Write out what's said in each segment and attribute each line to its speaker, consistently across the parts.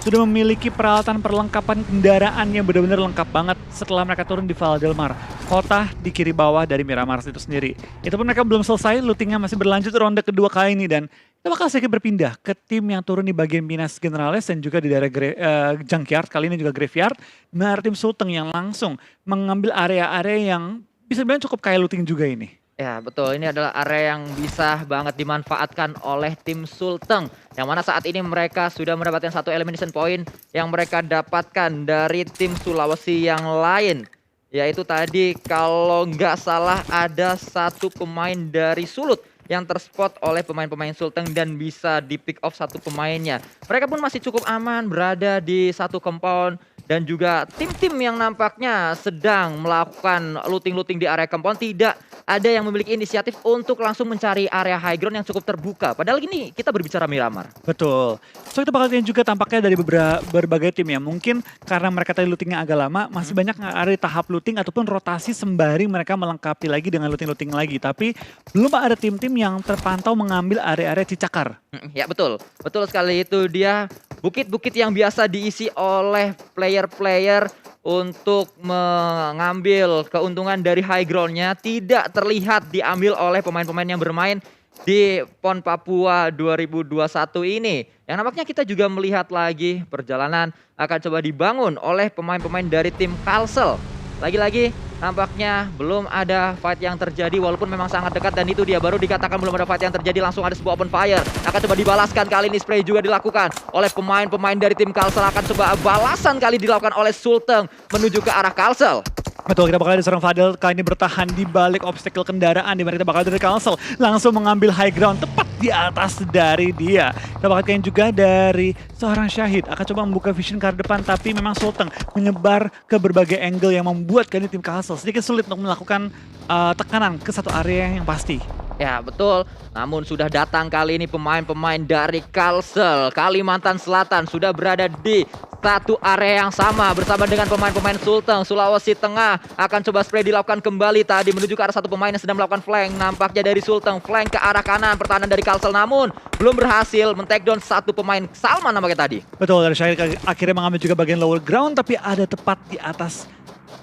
Speaker 1: sudah memiliki peralatan perlengkapan kendaraan yang benar-benar lengkap banget setelah mereka turun di Valdelmar, kota di kiri bawah dari Miramars itu sendiri. Itu pun mereka belum selesai, lootingnya masih berlanjut ronde kedua kali ini dan kita bakal sedikit berpindah ke tim yang turun di bagian Minas Generalis dan juga di daerah Junkyard, kali ini juga Graveyard. Benar tim Sulteng yang langsung mengambil area-area yang bisa dibilang cukup kayak looting juga ini.
Speaker 2: Ya betul, ini adalah area yang bisa banget dimanfaatkan oleh tim Sulteng. Yang mana saat ini mereka sudah mendapatkan satu elimination point yang mereka dapatkan dari tim Sulawesi yang lain. Yaitu tadi kalau nggak salah ada satu pemain dari Sulut yang terspot oleh pemain-pemain Sulteng dan bisa di pick off satu pemainnya. Mereka pun masih cukup aman berada di satu compound. Dan juga tim-tim yang nampaknya sedang melakukan looting-looting di area compound tidak ada yang memiliki inisiatif untuk langsung mencari area high ground yang cukup terbuka. Padahal ini kita berbicara Miramar.
Speaker 1: Betul. So kita bakal lihat juga tampaknya dari berbagai tim ya. Mungkin karena mereka tadi lootingnya agak lama, masih banyak ada di tahap looting ataupun rotasi sembari mereka melengkapi lagi dengan looting-looting lagi. Tapi belum ada tim-tim yang terpantau mengambil area-area cicakar.
Speaker 2: Ya betul, betul sekali itu dia bukit-bukit yang biasa diisi oleh player-player untuk mengambil keuntungan dari high ground-nya tidak terlihat diambil oleh pemain-pemain yang bermain di PON Papua 2021 ini. Yang nampaknya kita juga melihat lagi perjalanan akan coba dibangun oleh pemain-pemain dari tim Kalsel. Lagi-lagi nampaknya belum ada fight yang terjadi walaupun memang sangat dekat dan itu dia baru dikatakan belum ada fight yang terjadi langsung ada sebuah open fire. Akan coba dibalaskan kali ini spray juga dilakukan oleh pemain-pemain dari tim Kalsel akan coba balasan kali dilakukan oleh Sulteng menuju ke arah Kalsel.
Speaker 1: Betul, kita bakal ada seorang Fadel kali ini bertahan di balik obstacle kendaraan di mana kita bakal dari Kalsel langsung mengambil high ground tepat di atas dari dia. Kita bakal kalian juga dari seorang Syahid akan coba membuka vision ke arah depan tapi memang Sulteng menyebar ke berbagai angle yang membuat kali ini tim Kalsel sedikit sulit untuk melakukan tekanan ke satu area yang pasti.
Speaker 2: Ya betul, namun sudah datang kali ini pemain-pemain dari Kalsel, Kalimantan Selatan sudah berada di satu area yang sama bersama dengan pemain-pemain Sulteng, Sulawesi Tengah akan coba spray dilakukan kembali tadi menuju ke arah satu pemain yang sedang melakukan flank. Nampaknya dari Sulteng, flank ke arah kanan, pertahanan dari Kalsel namun belum berhasil men-take down satu pemain Salman nampaknya tadi.
Speaker 1: Betul, dari Syahid akhirnya mengambil juga bagian lower ground tapi ada tepat di atas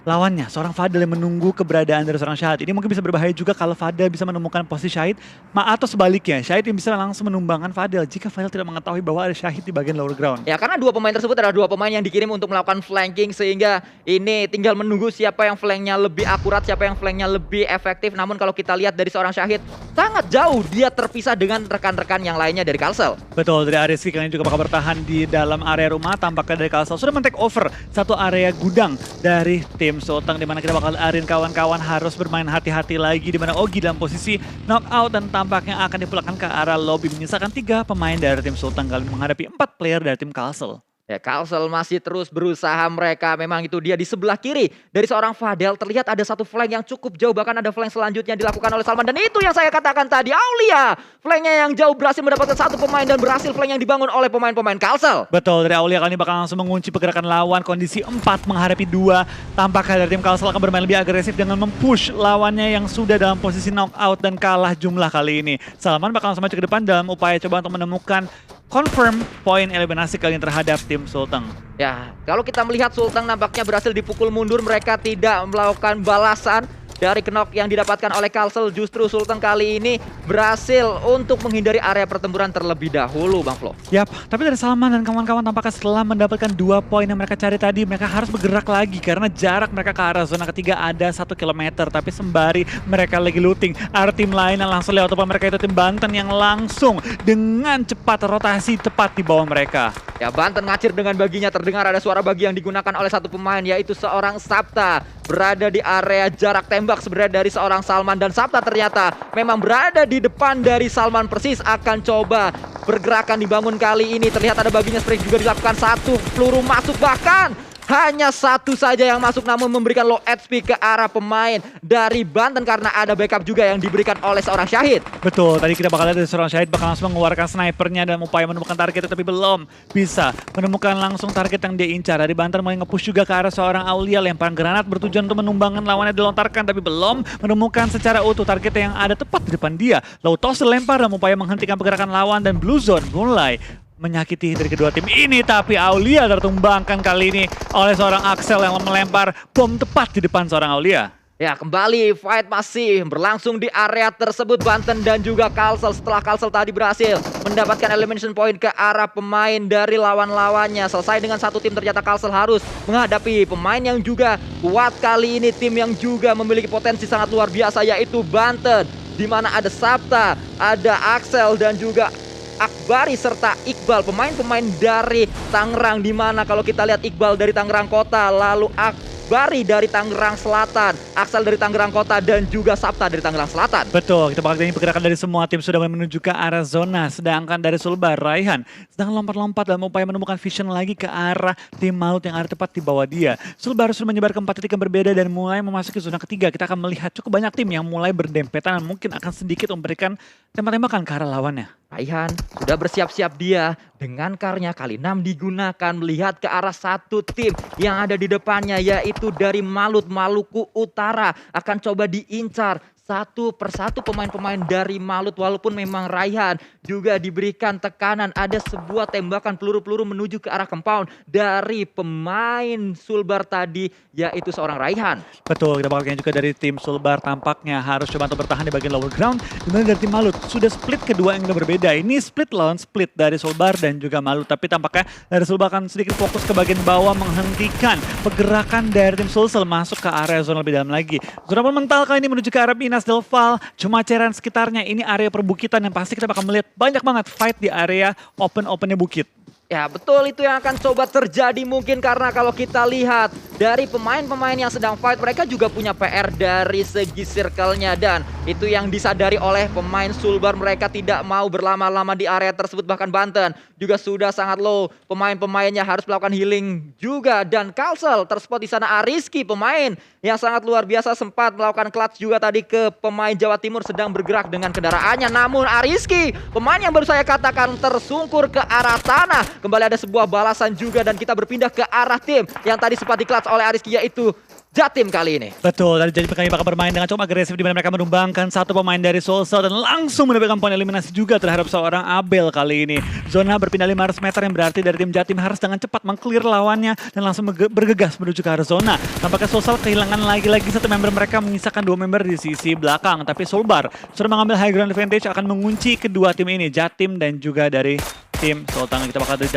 Speaker 1: lawannya, seorang Fadel yang menunggu keberadaan dari seorang Syahid. Ini mungkin bisa berbahaya juga kalau Fadel bisa menemukan posisi Syahid, atau sebaliknya, Syahid yang bisa langsung menumbangkan Fadel jika Fadel tidak mengetahui bahwa ada Syahid di bagian lower ground.
Speaker 2: Ya karena dua pemain tersebut adalah dua pemain yang dikirim untuk melakukan flanking sehingga ini tinggal menunggu siapa yang flanknya lebih akurat, siapa yang flanknya lebih efektif. Namun kalau kita lihat dari seorang Syahid, sangat jauh dia terpisah dengan rekan-rekan yang lainnya dari Kalsel.
Speaker 1: Betul, dari Arizki kali ini juga bakal bertahan di dalam area rumah, tampaknya dari Kalsel sudah men-take over satu area gudang dari tim Sulteng di mana kita bakal arin kawan-kawan harus bermain hati-hati lagi di mana Ogi dalam posisi knockout dan tampaknya akan dipulangkan ke arah lobby menyisakan 3 pemain dari tim Sulteng kali menghadapi 4 player dari tim Kalsel.
Speaker 2: Ya Kalsel masih terus berusaha mereka, memang itu dia di sebelah kiri dari seorang Fadel terlihat ada satu flank yang cukup jauh, bahkan ada flank selanjutnya dilakukan oleh Salman dan itu yang saya katakan tadi, Aulia flanknya yang jauh berhasil mendapatkan satu pemain dan berhasil flank yang dibangun oleh pemain-pemain Kalsel.
Speaker 1: Betul, dari Aulia kali ini bakal langsung mengunci pergerakan lawan, kondisi 4 menghadapi 2, tampaknya dari tim Kalsel akan bermain lebih agresif dengan mempush lawannya yang sudah dalam posisi knockout dan kalah jumlah kali ini. Salman bakal langsung maju ke depan dalam upaya coba untuk menemukan confirm poin eliminasi kali ini terhadap tim Sulteng.
Speaker 2: Ya, kalau kita melihat Sulteng nampaknya berhasil dipukul mundur, mereka tidak melakukan balasan dari knock yang didapatkan oleh Kalsel. Justru Sulteng kali ini berhasil untuk menghindari area pertempuran terlebih dahulu, Bang Flo.
Speaker 1: Yap, tapi dari Salman dan kawan-kawan tampaknya setelah mendapatkan 2 poin yang mereka cari tadi, mereka harus bergerak lagi karena jarak mereka ke arah zona ketiga ada 1 kilometer. Tapi sembari mereka lagi looting, ada tim lain yang langsung lewat depan mereka, itu tim Banten yang langsung dengan cepat rotasi tepat di bawah mereka.
Speaker 2: Ya, Banten ngacir dengan baginya, terdengar ada suara bagi yang digunakan oleh satu pemain yaitu seorang Sapta. Berada di area jarak tembak sebenarnya dari seorang Salman dan Sapta ternyata memang berada di depan dari Salman persis, akan coba pergerakan dibangun kali ini. Terlihat ada baginya spray juga dilakukan, satu peluru masuk bahkan hanya satu saja yang masuk namun memberikan low HP ke arah pemain dari Banten karena ada backup juga yang diberikan oleh seorang Syahid.
Speaker 1: Betul, tadi kita bakal lihat dari seorang Syahid bakal langsung mengeluarkan snipernya dalam upaya menemukan target tapi belum bisa menemukan langsung target yang dia incar. Dari Banten mulai nge-push juga ke arah seorang Aulia, lemparan granat bertujuan untuk menumbangkan lawannya dilontarkan tapi belum menemukan secara utuh target yang ada tepat di depan dia. Lalu toss dilempar dalam upaya menghentikan pergerakan lawan dan Blue Zone mulai menyakiti dari kedua tim ini, tapi Aulia tertumbangkan kali ini oleh seorang Axel yang melempar bom tepat di depan seorang Aulia.
Speaker 2: Ya, kembali fight masih berlangsung di area tersebut. Banten dan juga Kalsel, setelah Kalsel tadi berhasil mendapatkan elimination point ke arah pemain dari lawan-lawannya. Selesai dengan satu tim, ternyata Kalsel harus menghadapi pemain yang juga kuat kali ini. Tim yang juga memiliki potensi sangat luar biasa, yaitu Banten. Di mana ada Sabta, ada Axel dan juga Akbari serta Iqbal, pemain-pemain dari Tangerang. Di mana kalau kita lihat Iqbal dari Tangerang Kota, lalu Akbari dari Tangerang Selatan, Axel dari Tangerang Kota, dan juga Sabta dari Tangerang Selatan.
Speaker 1: Betul, kita bakal lihat pergerakan dari semua tim sudah mulai menuju ke arah zona. Sedangkan dari Sulbar, Raihan sedang lompat-lompat dalam upaya menemukan vision lagi ke arah tim Maut yang ada tepat di bawah dia. Sulbar sudah menyebar ke 4 titik yang berbeda dan mulai memasuki zona ketiga. Kita akan melihat cukup banyak tim yang mulai berdempetan dan mungkin akan sedikit memberikan tembak-tembakan ke arah lawannya.
Speaker 2: Raihan sudah bersiap-siap dia dengan karnya kali 6 digunakan melihat ke arah satu tim yang ada di depannya, yaitu dari Malut, Maluku Utara. Akan coba diincar satu persatu pemain-pemain dari Malut, walaupun memang Raihan juga diberikan tekanan. Ada sebuah tembakan peluru-peluru menuju ke arah compound dari pemain Sulbar tadi, yaitu seorang Raihan.
Speaker 1: Betul, kita bakal lihat juga dari tim Sulbar tampaknya harus coba untuk bertahan di bagian lower ground. Dimana dari tim Malut sudah split kedua yang berbeda. Ini split lawan split dari Sulbar dan juga Malut. Tapi tampaknya dari Sulbar akan sedikit fokus ke bagian bawah, menghentikan pergerakan dari tim Sulsel masuk ke area zona lebih dalam lagi. Zona mental kali ini menuju ke arah Minas Delval, Cumaceran sekitarnya. Ini area perbukitan yang pasti kita bakal melihat banyak banget fight di area opennya bukit.
Speaker 2: Ya betul, itu yang akan coba terjadi mungkin, karena kalau kita lihat dari pemain-pemain yang sedang fight, mereka juga punya PR dari segi circle-nya, dan itu yang disadari oleh pemain Sulbar. Mereka tidak mau berlama-lama di area tersebut, bahkan Banten juga sudah sangat low. Pemain-pemainnya harus melakukan healing juga, dan Kalsel terspot di sana. Ariski, pemain yang sangat luar biasa, sempat melakukan clutch juga tadi ke pemain Jawa Timur, sedang bergerak dengan kendaraannya. Namun Ariski, pemain yang baru saya katakan, tersungkur ke arah tanah. Kembali ada sebuah balasan juga, dan kita berpindah ke arah tim yang tadi sempat di-clutch oleh Ariski, yaitu Jatim kali ini.
Speaker 1: Betul, dari Jatim kami bakal bermain dengan cukup agresif, di mana mereka menumbangkan satu pemain dari Sulsel dan langsung mendapatkan poin eliminasi juga terhadap seorang Abel kali ini. Zona berpindah 500 meter yang berarti dari tim Jatim harus dengan cepat meng-clear lawannya dan langsung bergegas menuju ke arah zona. Tampaknya Sulsel kehilangan lagi-lagi satu member mereka, menyisakan 2 member di sisi belakang. Tapi Sulbar sudah mengambil high ground advantage, akan mengunci kedua tim ini, Jatim dan juga dari tim Sultan. Kita bakal dari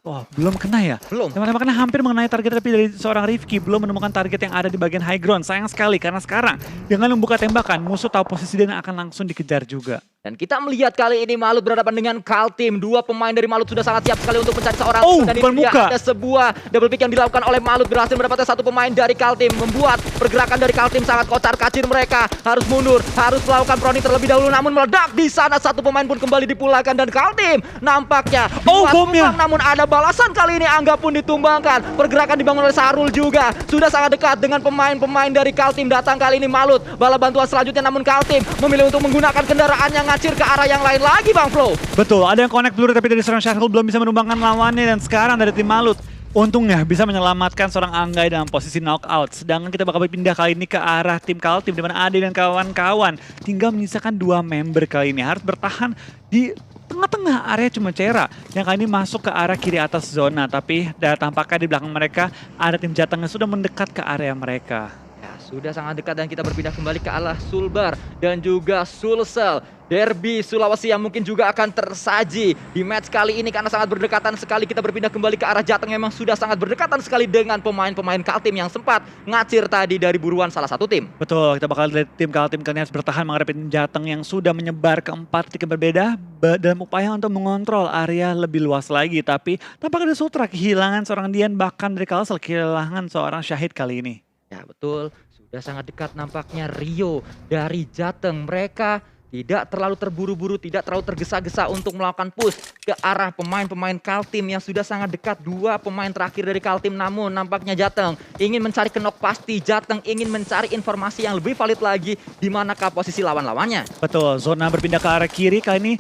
Speaker 1: wah, belum kena ya?
Speaker 2: Belum.
Speaker 1: Tembak-tembakan hampir mengenai target, tapi dari seorang Rifki belum menemukan target yang ada di bagian high ground. Sayang sekali, karena sekarang dengan membuka tembakan, musuh tahu posisi dan akan langsung dikejar juga.
Speaker 2: Dan kita melihat kali ini Malut berhadapan dengan Kaltim. Dua pemain dari Malut sudah sangat siap sekali untuk mencari seorang. Dan
Speaker 1: bukan
Speaker 2: ini
Speaker 1: muka.
Speaker 2: ada sebuah double pick yang dilakukan oleh Malut, berhasil mendapatkan satu pemain dari Kaltim. Membuat pergerakan dari Kaltim sangat kocar kacir. Mereka harus mundur, harus melakukan proning terlebih dahulu. Namun meledak di sana, satu pemain pun kembali dipulangkan. Dan Kaltim nampaknya
Speaker 1: bomnya.
Speaker 2: namun ada balasan kali ini. Angga pun ditumbangkan. Pergerakan dibangun oleh Sarul juga. Sudah sangat dekat dengan pemain-pemain dari Kaltim. Datang kali ini Malut, bala bantuan selanjutnya. Namun Kaltim memilih untuk menggunakan kendaraan yang ngacir ke arah yang lain lagi, Bang Flo.
Speaker 1: Betul, ada yang connect peluru tapi dari seorang Syahrul belum bisa menumbangkan lawannya, dan sekarang dari tim Malut untungnya bisa menyelamatkan seorang Anggai dalam posisi knockout. Sedangkan kita bakal berpindah kali ini ke arah tim Kaltim, di mana Ade dan kawan-kawan tinggal menyisakan 2 member kali ini. Harus bertahan di tengah-tengah area Cumacera yang kali ini masuk ke arah kiri atas zona. Tapi tampaknya di belakang mereka ada tim Jateng yang sudah mendekat ke area mereka.
Speaker 2: Sudah sangat dekat, dan kita berpindah kembali ke arah Sulbar dan juga Sulsel. Derby Sulawesi yang mungkin juga akan tersaji di match kali ini karena sangat berdekatan sekali. Kita berpindah kembali ke arah Jateng, memang sudah sangat berdekatan sekali dengan pemain-pemain Kaltim yang sempat ngacir tadi dari buruan salah satu tim.
Speaker 1: Betul, kita bakal lihat tim Kaltim kali ini harus bertahan menghadapi tim Jateng yang sudah menyebar ke 4 titik berbeda dalam upaya untuk mengontrol area lebih luas lagi. Tapi tampaknya ada Sutra kehilangan seorang Dian, bahkan dari Kalsel kehilangan seorang Syahid kali ini.
Speaker 2: Ya betul, sudah sangat dekat nampaknya Rio dari Jateng. Mereka tidak terlalu terburu-buru, tidak terlalu tergesa-gesa untuk melakukan push ke arah pemain-pemain Kaltim yang sudah sangat dekat. 2 pemain terakhir dari Kaltim, namun nampaknya Jateng ingin mencari knock pasti. Jateng ingin mencari informasi yang lebih valid lagi di manakah posisi lawan-lawannya.
Speaker 1: Betul, zona berpindah ke arah kiri kali ini.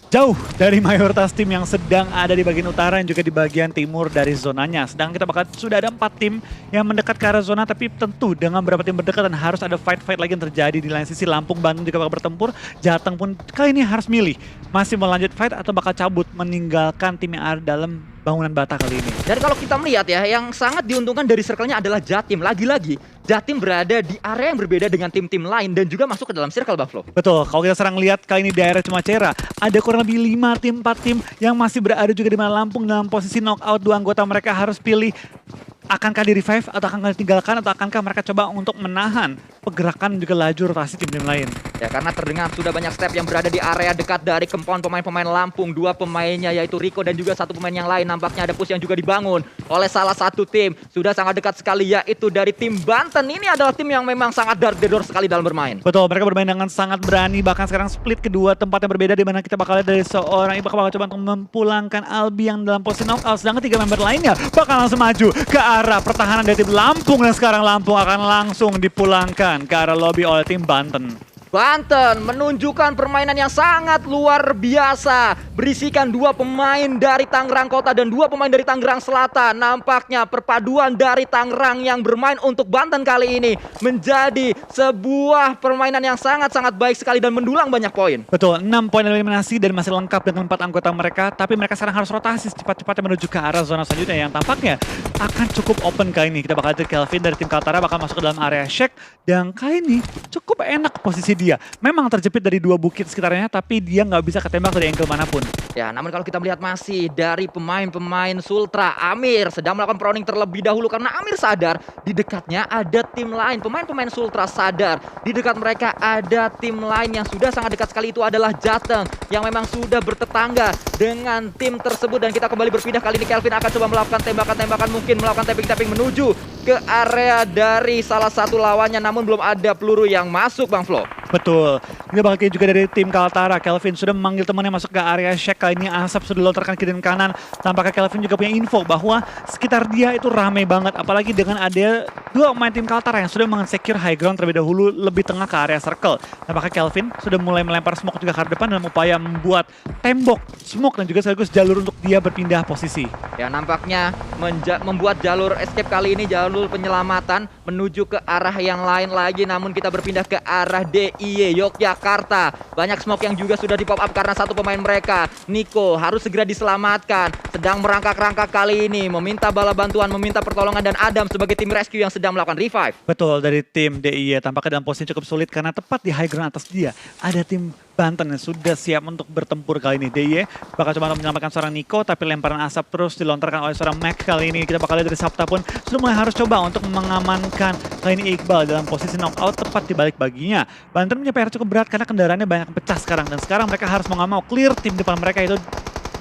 Speaker 1: jauh dari mayoritas tim yang sedang ada di bagian utara dan juga di bagian timur dari zonanya. Sedang kita bakal sudah ada 4 tim yang mendekat ke arah zona, tapi tentu dengan beberapa tim berdekat dan harus ada fight-fight lagi yang terjadi di lain sisi. Lampung, Bandung juga bakal bertempur. Jateng pun kali ini harus milih masih mau lanjut fight atau bakal cabut meninggalkan tim yang ada dalam bangunan bata kali ini.
Speaker 2: Dan kalau kita melihat ya, yang sangat diuntungkan dari circle-nya adalah Jatim. Lagi-lagi, Jatim berada di area yang berbeda dengan tim-tim lain dan juga masuk ke dalam circle, Bang Flo.
Speaker 1: Betul, kalau kita serang lihat kali ini daerah Cumacera, ada kurang lebih 5 tim, 4 tim yang masih berada juga di mana Lampung dalam posisi knockout. 2 anggota mereka harus pilih akankah di revive atau akankah ditinggalkan atau akankah mereka coba untuk menahan pergerakan dan juga laju rotasi tim-tim lain.
Speaker 2: Ya, karena terdengar sudah banyak step yang berada di area dekat dari compound pemain-pemain Lampung. 2 pemainnya yaitu Rico dan juga 1 pemain yang lain. Nampaknya ada push yang juga dibangun oleh salah satu tim. Sudah sangat dekat sekali yaitu dari tim Banten. Ini adalah tim yang memang sangat dark the door sekali dalam bermain.
Speaker 1: Betul, mereka bermain dengan sangat berani. Bahkan sekarang split kedua tempat yang berbeda di mana kita bakal lihat dari seorang bakal coba untuk mempulangkan Albi yang dalam posisi knockout. Sedangkan 3 member lainnya bakal langsung maju ke arah pertahanan dari tim Lampung. Dan sekarang Lampung akan langsung dipulangkan ke arah lobby oleh tim Banten.
Speaker 2: Banten menunjukkan permainan yang sangat luar biasa. Berisikan 2 pemain dari Tangerang Kota dan 2 pemain dari Tangerang Selatan. Nampaknya perpaduan dari Tangerang yang bermain untuk Banten kali ini menjadi sebuah permainan yang sangat-sangat baik sekali dan mendulang banyak poin.
Speaker 1: Betul, 6 poin eliminasi dan masih lengkap dengan 4 anggota mereka. Tapi mereka sekarang harus rotasi cepat-cepatnya menuju ke arah zona selanjutnya yang tampaknya akan cukup open kali ini. Kita bakal lihat Kelvin dari tim Kaltara bakal masuk ke dalam area Shake. Dan kali ini cukup enak posisi dia. Memang terjepit dari 2 bukit sekitarnya, tapi dia nggak bisa ketembak dari angle manapun.
Speaker 2: Ya, namun kalau kita melihat masih dari pemain-pemain Sultra, Amir sedang melakukan proning terlebih dahulu karena Amir sadar di dekatnya ada tim lain. Pemain-pemain Sultra sadar di dekat mereka ada tim lain yang sudah sangat dekat sekali, itu adalah Jateng yang memang sudah bertetangga dengan tim tersebut. Dan kita kembali berpindah kali ini, Kelvin akan coba melakukan tembakan-tembakan, mungkin melakukan tapping-tapping menuju ke area dari salah satu lawannya, namun belum ada peluru yang masuk, Bang Flo.
Speaker 1: Betul. Ini bakal juga dari tim Kaltara. Kelvin sudah memanggil temannya masuk ke area Shake. Kali ini asap sudah dilontarkan kiri dan kanan. Tampaknya Kelvin juga punya info bahwa sekitar dia itu ramai banget. Apalagi dengan ada 2 pemain tim Kaltara yang sudah meng-secure high ground terlebih dahulu lebih tengah ke area circle. Tampaknya Kelvin sudah mulai melempar smoke juga ke arah depan dalam upaya membuat tembok smoke dan juga sekaligus jalur untuk dia berpindah posisi.
Speaker 2: Ya, nampaknya membuat jalur escape kali ini, jalur penyelamatan menuju ke arah yang lain lagi. Namun kita berpindah ke arah DIY Yogyakarta. Banyak smoke yang juga sudah di pop up karena 1 pemain mereka, Nico, harus segera diselamatkan. Sedang merangkak-rangkak kali ini, meminta bala bantuan, meminta pertolongan, dan Adam sebagai tim rescue yang sedang melakukan revive.
Speaker 1: Betul, dari tim DIY tampaknya dalam posisi cukup sulit karena tepat di high ground atas dia ada tim Banten yang sudah siap untuk bertempur kali ini. DIY bakal coba untuk menyelamatkan seorang Nico, tapi lemparan asap terus dilontarkan oleh seorang Mac kali ini. Kita bakal lihat dari Sabta pun sudah mulai harus coba untuk mengamankan kali ini Iqbal dalam posisi knockout tepat di balik baginya. Banten punya PR cukup berat karena kendaraannya banyak pecah sekarang, dan sekarang mereka harus mau nggak mau clear tim depan mereka itu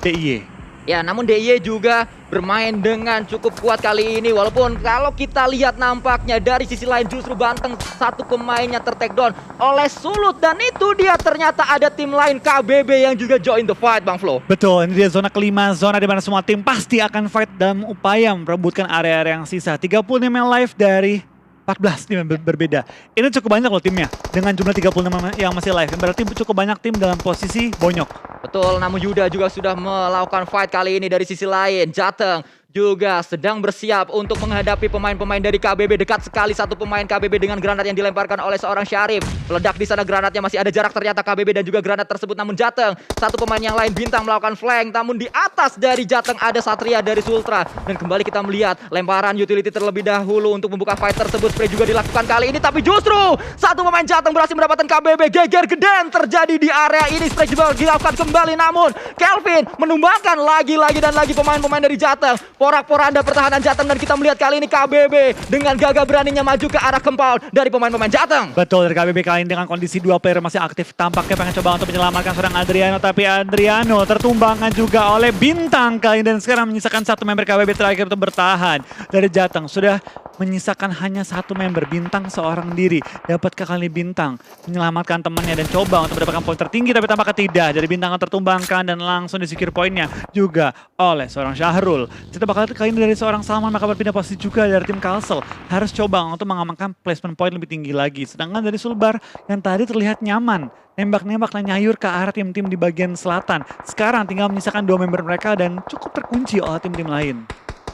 Speaker 1: DIY.
Speaker 2: Ya, namun DIY juga bermain dengan cukup kuat kali ini. Walaupun kalau kita lihat nampaknya dari sisi lain justru Banten 1 pemainnya ter-take down oleh Sulut. Dan itu dia ternyata ada tim lain KBB yang juga join the fight, Bang Flo.
Speaker 1: Betul, ini dia zona kelima, zona di mana semua tim pasti akan fight dalam upaya merebutkan area-area yang sisa. 35 live dari 14 tim yang berbeda. Ini cukup banyak loh timnya dengan jumlah 36 yang masih live. Berarti cukup banyak tim dalam posisi bonyok.
Speaker 2: Betul, namun Yuda juga sudah melakukan fight kali ini dari sisi lain. Jateng juga sedang bersiap untuk menghadapi pemain-pemain dari KBB. Dekat sekali 1 pemain KBB dengan granat yang dilemparkan oleh seorang Syarif. Meledak di sana granatnya, masih ada jarak ternyata KBB dan juga granat tersebut. Namun Jateng, 1 pemain yang lain Bintang melakukan flank. Namun di atas dari Jateng ada Satria dari Sultra. Dan kembali kita melihat lemparan utility terlebih dahulu untuk membuka fight tersebut. Spray juga dilakukan kali ini, tapi justru 1 pemain Jateng berhasil mendapatkan KBB. Geger geden terjadi di area ini. Spray juga dilakukan kembali, namun Kelvin menumbangkan lagi-lagi dan lagi pemain-pemain dari Jateng. Porak-poranda pertahanan Jateng, dan kita melihat kali ini KBB dengan gagah beraninya maju ke arah compound dari pemain-pemain Jateng.
Speaker 1: Betul, dari KBB kali ini dengan kondisi 2 player masih aktif, tampaknya pengen coba untuk menyelamatkan seorang Adriano, tapi Adriano tertumbangkan juga oleh Bintang kali ini, dan sekarang menyisakan 1 member KBB terakhir untuk bertahan dari Jateng. Sudah menyisakan hanya 1 member, Bintang seorang diri. Dapatkah kali Bintang menyelamatkan temannya dan coba untuk mendapatkan poin tertinggi, tapi tampaknya tidak. Jadi Bintang tertumbangkan dan langsung disecure poinnya juga oleh seorang Syahrul. Kita bakal lihat kali ini dari seorang Salman bakal berpindah posisi juga dari tim Kalsel. Harus coba untuk mengamankan placement point lebih tinggi lagi. Sedangkan dari Sulbar yang tadi terlihat nyaman. Nembak-nembak dan nyayur ke arah tim-tim di bagian selatan. Sekarang tinggal menyisakan 2 member mereka dan cukup terkunci oleh tim-tim lain.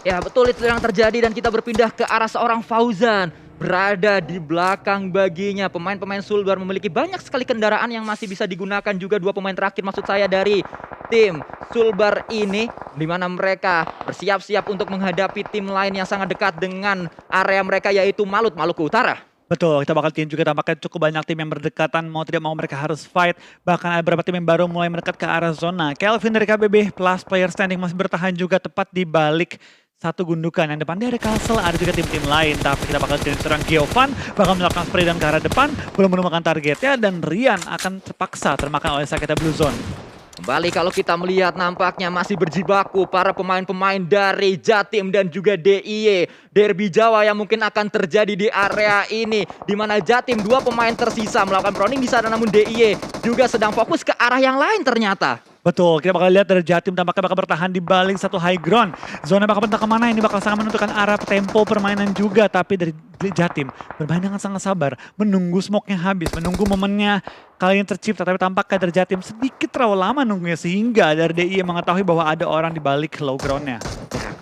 Speaker 2: Ya betul itu yang terjadi dan kita berpindah ke arah seorang Fauzan. Berada di belakang baginya. Pemain-pemain Sulbar memiliki banyak sekali kendaraan yang masih bisa digunakan juga. 2 pemain terakhir maksud saya dari tim Sulbar ini. Di mana mereka bersiap-siap untuk menghadapi tim lain yang sangat dekat dengan area mereka yaitu Maluku Utara.
Speaker 1: Betul, kita bakal lihat juga tampaknya cukup banyak tim yang berdekatan, mau tidak mau mereka harus fight. Bahkan ada beberapa tim yang baru mulai mendekat ke arah zona. Kelvin dari KBB plus player standing masih bertahan juga tepat di balik satu gundukan. Yang depan dia ada Kalsel, ada juga tim-tim lain. Tapi kita bakal lihat seorang Giovan bakal melakukan spray dan ke arah depan, belum menemukan targetnya dan Rian akan terpaksa termakan oleh Saketa Blue Zone.
Speaker 2: Kembali kalau kita melihat nampaknya masih berjibaku para pemain-pemain dari Jatim dan juga DIY. Derby Jawa yang mungkin akan terjadi di area ini. Di mana Jatim 2 pemain tersisa melakukan proning di sana namun DIY juga sedang fokus ke arah yang lain ternyata.
Speaker 1: Betul, kita bakal lihat dari Jatim tampaknya bakal bertahan di balik satu high ground. Zona bakal bentak kemana ini bakal sangat menentukan arah tempo permainan juga. Tapi dari Jatim bermain dengan sangat sabar. Menunggu smoke-nya habis, menunggu momennya kali ini tercipta. Tapi tampaknya dari Jatim sedikit terlalu lama nunggunya. Sehingga dari DIY mengetahui bahwa ada orang di balik low ground-nya.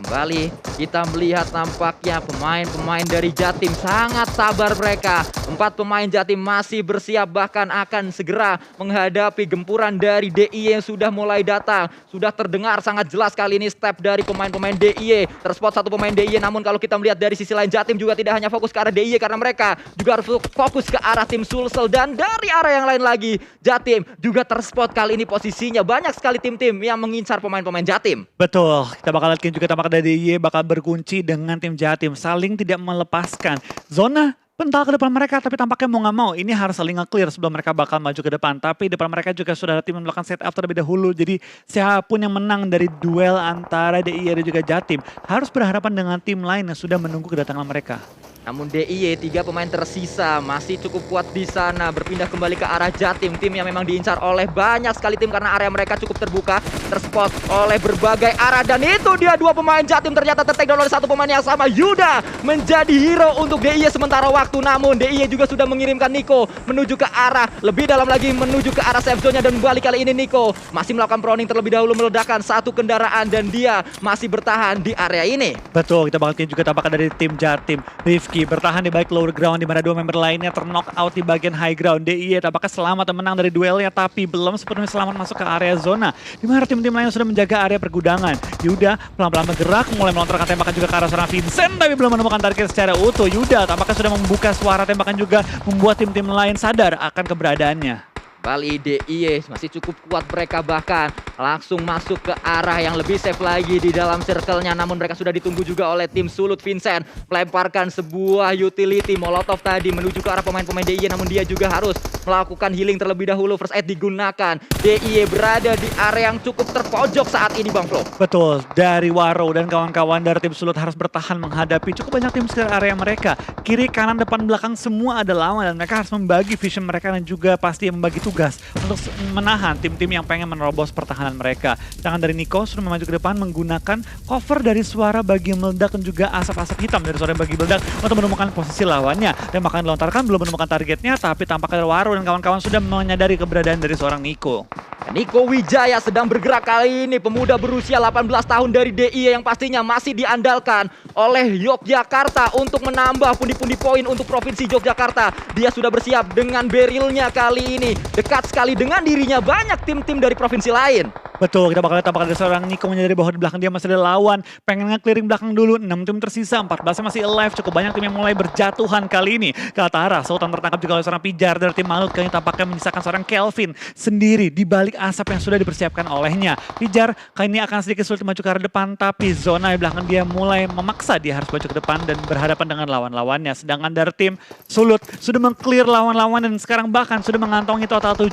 Speaker 2: Kembali kita melihat nampaknya pemain-pemain dari Jatim sangat sabar mereka. 4 pemain Jatim masih bersiap bahkan akan segera menghadapi gempuran dari DIY yang sudah mulai datang. Sudah terdengar sangat jelas kali ini step dari pemain-pemain DIY. Terspot 1 pemain DIY namun kalau kita melihat dari sisi lain Jatim juga tidak hanya fokus ke arah DIY karena mereka juga harus fokus ke arah tim Sulsel. Dan dari arah yang lain lagi Jatim juga terspot kali ini posisinya. Banyak sekali tim-tim yang mengincar pemain-pemain Jatim.
Speaker 1: Betul, kita bakal lihat juga tampaknya dari DIY bakal berkunci dengan tim Jatim. Saling tidak melepaskan. Zona pental ke depan mereka tapi tampaknya mau nggak mau ini harus saling nge-clear sebelum mereka bakal maju ke depan. Tapi depan mereka juga sudah ada tim yang melakukan setup terlebih dahulu. Jadi siapapun yang menang dari duel antara DIY dan juga Jatim harus berhadapan dengan tim lain yang sudah menunggu kedatangan mereka.
Speaker 2: Namun DIY 3 pemain tersisa masih cukup kuat di sana berpindah kembali ke arah Jatim. Tim yang memang diincar oleh banyak sekali tim karena area mereka cukup terbuka, terspot oleh berbagai arah dan itu dia 2 pemain Jatim ternyata tertakedown oleh 1 pemain yang sama. Yuda menjadi hero untuk DIY sementara waktu namun DIY juga sudah mengirimkan Nico menuju ke arah lebih dalam lagi menuju ke arah safe zone-nya dan balik kali ini Nico masih melakukan proning terlebih dahulu meledakkan 1 kendaraan dan dia masih bertahan di area ini.
Speaker 1: Betul, kita bakal lihat juga tampaknya dari tim Jatim. Rifki bertahan di balik lower ground di mana 2 member lainnya terknock out di bagian high ground. DIY tampaknya selamat dan menang dari duelnya tapi belum sepenuhnya selamat masuk ke area zona di mana tim-tim lain sudah menjaga area pergudangan. Yuda pelan-pelan bergerak mulai melontarkan tembakan juga ke arah seorang Vincent tapi belum menemukan target secara utuh. Yuda tampaknya sudah membuka suara tembakan juga membuat tim-tim lain sadar akan keberadaannya.
Speaker 2: Bali DIY masih cukup kuat mereka bahkan langsung masuk ke arah yang lebih safe lagi di dalam circle-nya namun mereka sudah ditunggu juga oleh tim Sulut. Vincent melemparkan sebuah utility molotov tadi menuju ke arah pemain-pemain DIY namun dia juga harus melakukan healing terlebih dahulu. First aid digunakan. DIY berada di area yang cukup terpojok saat ini Bang Flo.
Speaker 1: Betul, dari Waro dan kawan-kawan dari tim Sulut harus bertahan menghadapi cukup banyak tim sekitar area mereka. Kiri, kanan, depan, belakang semua ada lawan dan mereka harus membagi vision mereka dan juga pasti membagi tugas untuk menahan tim-tim yang pengen menerobos pertahanan mereka. Sedangkan dari Nico sudah maju ke depan menggunakan cover dari suara bagi meledak dan juga asap-asap hitam dari suara bagi meledak untuk menemukan posisi lawannya. Dan bahkan dilontarkan belum menemukan targetnya tapi tampaknya Waro dan kawan-kawan sudah menyadari keberadaan dari seorang Nico.
Speaker 2: Nico Wijaya sedang bergerak kali ini, pemuda berusia 18 tahun dari DIY yang pastinya masih diandalkan oleh Yogyakarta untuk menambah pundi-pundi poin untuk Provinsi Yogyakarta. Dia sudah bersiap dengan berilnya kali ini, dekat sekali dengan dirinya banyak tim-tim dari provinsi lain.
Speaker 1: Betul, kita bakal lihat apakah ada seorang Nico menyadari bahwa di belakang dia masih ada lawan. Pengen nge-clearing belakang dulu, 6 tim tersisa, 14 masih alive. Cukup banyak tim yang mulai berjatuhan kali ini ke arah. Sultan tertangkap juga oleh seorang Pijar dari tim Malut. Kali ini tampaknya menyisakan seorang Kelvin sendiri di balik asap yang sudah dipersiapkan olehnya. Pijar kali ini akan sedikit sulit maju ke arah depan, tapi zona di belakang dia mulai memaksa dia harus maju ke depan dan berhadapan dengan lawan-lawannya. Sedangkan dari tim Sulut sudah meng-clear lawan-lawan dan sekarang bahkan sudah mengantongi total 7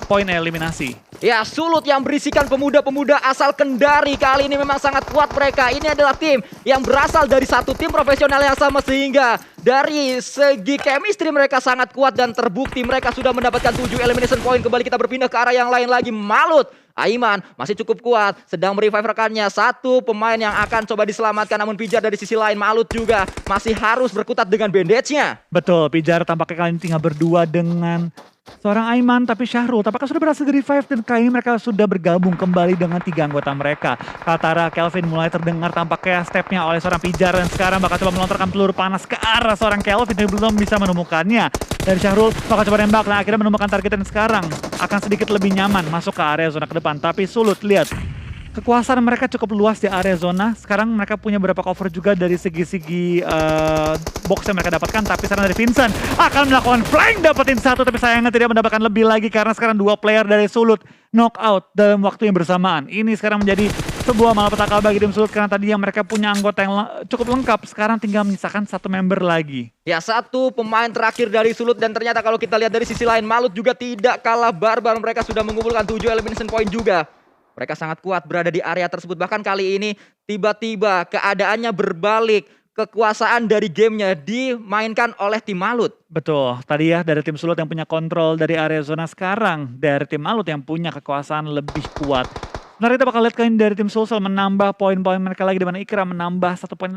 Speaker 1: poin eliminasi.
Speaker 2: Ya, Sulut yang berisikan pemuda-pemuda asal Kendari kali ini memang sangat kuat mereka. Ini adalah tim yang berasal dari satu tim profesional yang sama sehingga dari segi chemistry mereka sangat kuat dan terbukti mereka sudah mendapatkan 7 elimination point. Kembali kita berpindah ke arah yang lain lagi. Malut Aiman masih cukup kuat, sedang merevive rekannya. Satu pemain yang akan coba diselamatkan, namun Pijar dari sisi lain Malut juga masih harus berkutat dengan bandage-nya.
Speaker 1: Betul, Pijar tampaknya kali ini tinggal berdua dengan seorang Aiman, tapi Syahrul tampaknya sudah berhasil di-revive dan kali ini mereka sudah bergabung kembali dengan 3 anggota mereka. Katara, Kelvin mulai terdengar tampaknya stepnya oleh seorang Pijar dan sekarang bakal coba melontarkan peluru panas ke arah seorang Kelvin yang belum bisa menemukannya. Dan Syahrul bakal coba nembak dan akhirnya menemukan target dan sekarang akan sedikit lebih nyaman masuk ke area zona ke depan. Tapi sulut, lihat. Kekuasaan mereka cukup luas di area zona. Sekarang mereka punya beberapa cover juga dari segi-segi box yang mereka dapatkan. Tapi sekarang dari Vincent akan melakukan flank, dapetin satu. Tapi sayangnya tidak mendapatkan lebih lagi karena sekarang 2 player dari Sulut knockout dalam waktu yang bersamaan. Ini sekarang menjadi sebuah malapetaka bagi tim Sulut karena tadi yang mereka punya anggota yang cukup lengkap. Sekarang tinggal menyisakan 1 member lagi.
Speaker 2: Ya, 1 pemain terakhir dari Sulut dan ternyata kalau kita lihat dari sisi lain Malut juga tidak kalah barbar. Mereka sudah mengumpulkan 7 elimination point juga. Mereka sangat kuat berada di area tersebut. Bahkan kali ini tiba-tiba keadaannya berbalik. Kekuasaan dari gamenya dimainkan oleh tim Malut.
Speaker 1: Betul, tadi ya dari tim Sulut yang punya kontrol dari area zona, sekarang dari tim Malut yang punya kekuasaan lebih kuat. Sebenarnya kita bakal lihat kali ini dari tim Sulsel menambah poin-poin mereka lagi, di mana Ikram menambah 1 poin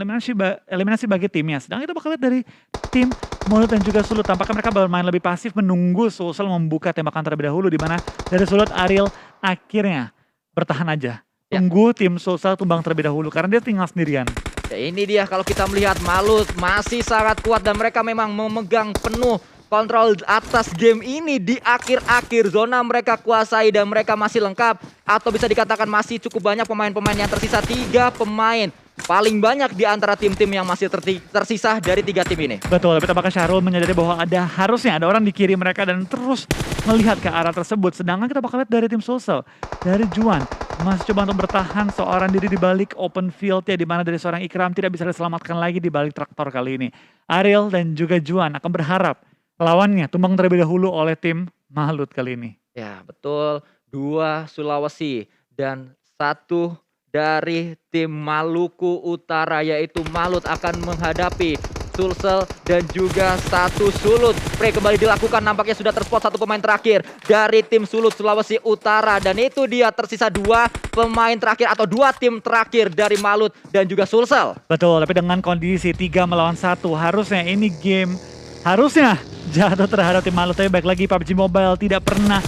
Speaker 1: eliminasi bagi timnya. Sedang kita bakal lihat dari tim Malut dan juga Sulut, tampaknya mereka bermain lebih pasif menunggu Sulsel membuka tembakan terlebih dahulu, di mana dari Sulut Ariel akhirnya bertahan aja. Tunggu tim Sulsel tumbang terlebih dahulu karena dia tinggal sendirian.
Speaker 2: Ya, ini dia kalau kita melihat Malut masih sangat kuat dan mereka memang memegang penuh kontrol atas game ini di akhir-akhir. Zona mereka kuasai dan mereka masih lengkap, atau bisa dikatakan masih cukup banyak pemain-pemain yang tersisa. 3 pemain paling banyak di antara tim-tim yang masih tersisa dari 3 tim ini.
Speaker 1: Betul, tapi tampaknya Syahrul menyadari bahwa harusnya ada orang di kiri mereka dan terus melihat ke arah tersebut. Sedangkan kita bakal lihat dari tim Sulsel, dari Juan masih coba untuk bertahan seorang diri di balik open field ya, di mana dari seorang Ikram tidak bisa diselamatkan lagi di balik traktor kali ini. Ariel dan juga Juan akan berharap lawannya tumbang terlebih dahulu oleh tim Malut kali ini.
Speaker 2: Ya, betul. 2 Sulawesi dan 1 dari tim Maluku Utara, yaitu Malut akan menghadapi Sulsel dan juga 1 Sulut. Play kembali dilakukan, nampaknya sudah terspot 1 pemain terakhir dari tim Sulut Sulawesi Utara. Dan itu dia, tersisa 2 pemain terakhir atau 2 tim terakhir dari Malut dan juga Sulsel.
Speaker 1: Betul, tapi dengan kondisi 3 melawan 1, harusnya ini game harusnya jatuh terhadap tim Malut. Tapi baik lagi PUBG Mobile tidak pernah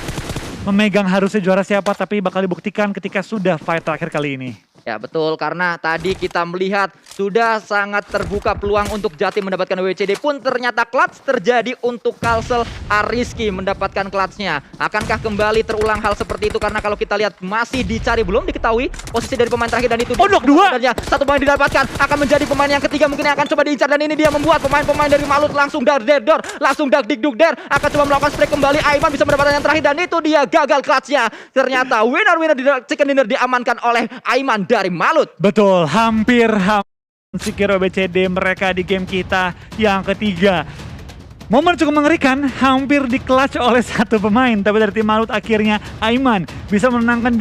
Speaker 1: memegang harusnya juara siapa, tapi bakal dibuktikan ketika sudah fight terakhir kali ini.
Speaker 2: Ya betul, karena tadi kita melihat sudah sangat terbuka peluang untuk Jatim mendapatkan WCD, pun ternyata clutch terjadi untuk Kalsel. Ariski mendapatkan clutchnya. Akankah kembali terulang hal seperti itu? Karena kalau kita lihat masih dicari, belum diketahui posisi dari pemain terakhir, dan itu
Speaker 1: Pondok 2.
Speaker 2: 1 pemain didapatkan, akan menjadi pemain yang ketiga mungkin yang akan coba diincar, dan ini dia membuat pemain-pemain dari Malut langsung langsung dak-dik-duk-der, akan coba melakukan spray kembali. Aiman bisa mendapatkan yang terakhir dan itu dia gagal clutchnya. Ternyata winner di chicken dinner diamankan oleh Aiman dari Malut.
Speaker 1: Betul, hampir secure WCD mereka di game kita yang ketiga. Momen cukup mengerikan, hampir di clutch oleh 1 pemain, tapi dari tim Malut akhirnya Aiman bisa menenangkan